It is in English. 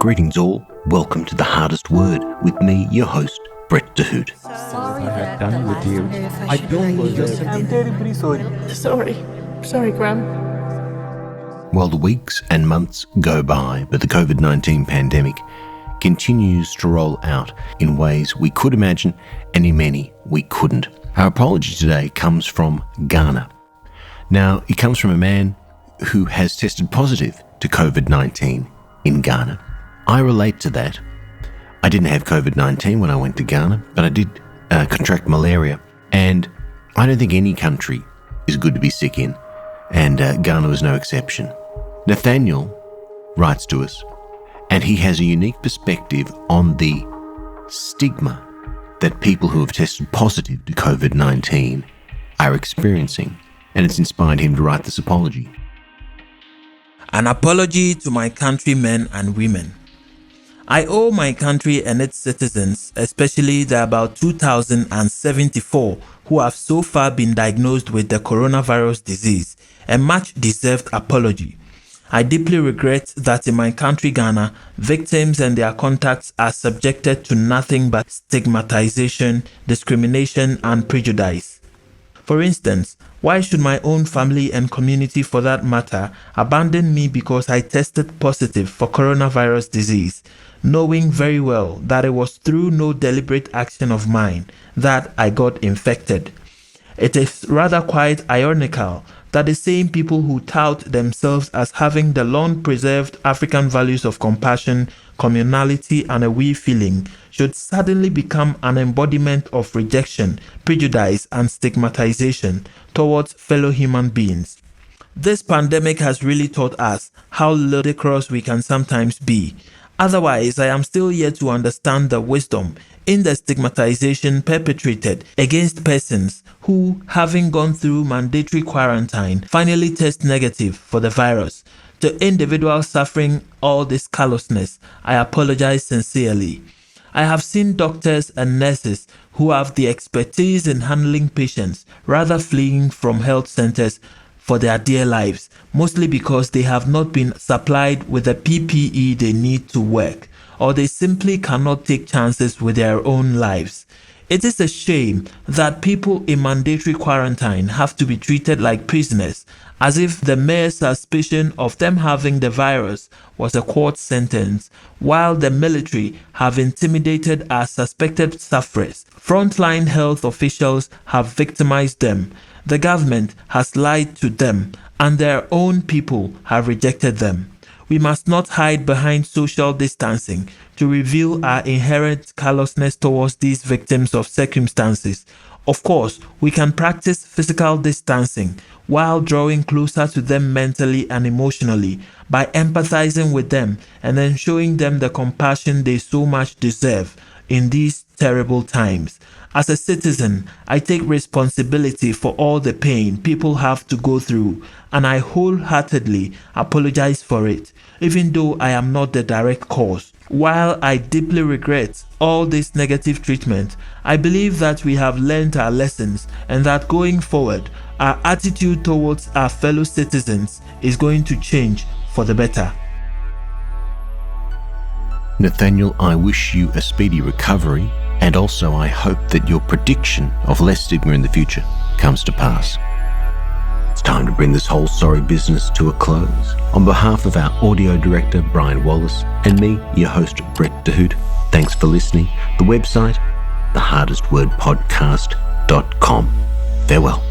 Greetings all, welcome to The Hardest Word with me, your host, Brett DeHoot. Sorry I had done with you. I don't deserve. I'm terribly sorry. Sorry, Graham. Well, the weeks and months go by, but the COVID-19 pandemic continues to roll out in ways we could imagine and in many we couldn't. Our apology today comes from Ghana. Now, it comes from a man who has tested positive to COVID-19 in Ghana. I relate to that. I didn't have COVID-19 when I went to Ghana, but I did contract malaria, and I don't think any country is good to be sick in, and Ghana was no exception. Nathaniel writes to us, and he has a unique perspective on the stigma that people who have tested positive to COVID-19 are experiencing, and it's inspired him to write this apology. An apology to my countrymen and women. I owe my country and its citizens, especially the about 2,074 who have so far been diagnosed with the coronavirus disease, a much deserved apology. I deeply regret that in my country Ghana, victims and their contacts are subjected to nothing but stigmatization, discrimination and prejudice. For instance, why should my own family and community for that matter abandon me because I tested positive for coronavirus disease, knowing very well that it was through no deliberate action of mine that I got infected? It is rather quite ironical that the same people who tout themselves as having the long-preserved African values of compassion, communality and a we feeling should suddenly become an embodiment of rejection, prejudice and stigmatization towards fellow human beings. This pandemic has really taught us how ludicrous we can sometimes be. Otherwise, I am still yet to understand the wisdom in the stigmatization perpetrated against persons who, having gone through mandatory quarantine, finally test negative for the virus. To individuals suffering all this callousness, I apologize sincerely. I have seen doctors and nurses who have the expertise in handling patients rather fleeing from health centers for their dear lives, mostly because they have not been supplied with the PPE they need to work, or they simply cannot take chances with their own lives. It is a shame that people in mandatory quarantine have to be treated like prisoners, as if the mere suspicion of them having the virus was a court sentence, while the military have intimidated our suspected sufferers. Frontline health officials have victimized them. The government has lied to them, and their own people have rejected them. We must not hide behind social distancing to reveal our inherent callousness towards these victims of circumstances. Of course, we can practice physical distancing while drawing closer to them mentally and emotionally by empathizing with them and then showing them the compassion they so much deserve in these terrible times. As a citizen, I take responsibility for all the pain people have to go through, and I wholeheartedly apologize for it, even though I am not the direct cause. While I deeply regret all this negative treatment, I believe that we have learned our lessons and that going forward, our attitude towards our fellow citizens is going to change for the better. Nathaniel, I wish you a speedy recovery, and also I hope that your prediction of less stigma in the future comes to pass. It's time to bring this whole sorry business to a close. On behalf of our audio director, Brian Wallace, and me, your host, Brett DeHoot, thanks for listening. The website, thehardestwordpodcast.com. Farewell.